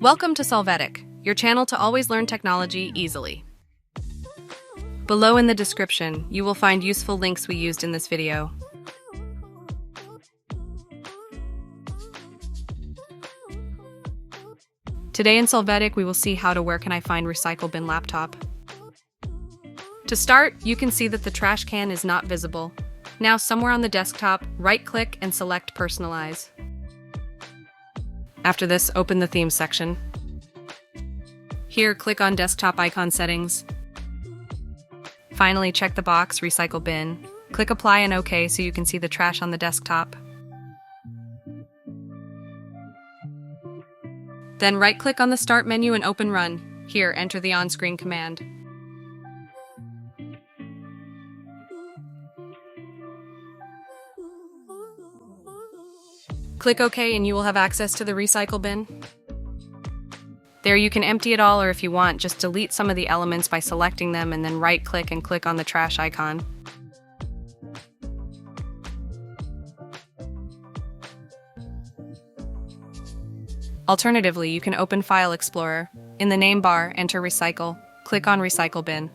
Welcome to Solvetic, your channel to always learn technology easily. Below in the description, you will find useful links we used in this video. Today in Solvetic, we will see how to where can I find recycle bin laptop. To start, you can see that the trash can is not visible. Now somewhere on the desktop, right-click and select Personalize. After this, open the Themes section. Here, click on Desktop Icon Settings. Finally, check the box Recycle Bin. Click Apply and OK so you can see the trash on the desktop. Then right-click on the Start menu and open Run. Here, enter the on-screen command. Click OK and you will have access to the recycle bin. There you can empty it all, or if you want, just delete some of the elements by selecting them and then right-click and click on the trash icon. Alternatively, you can open File Explorer. In the name bar, enter Recycle. Click on Recycle Bin.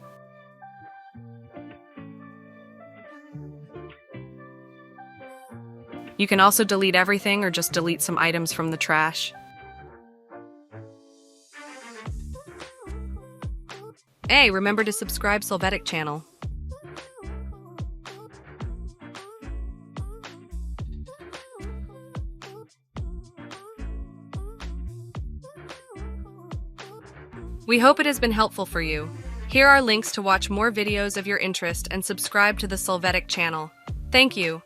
You can also delete everything or just delete some items from the trash. Hey, remember to subscribe Solvetic channel. We hope it has been helpful for you. Here are links to watch more videos of your interest and subscribe to the Solvetic channel. Thank you.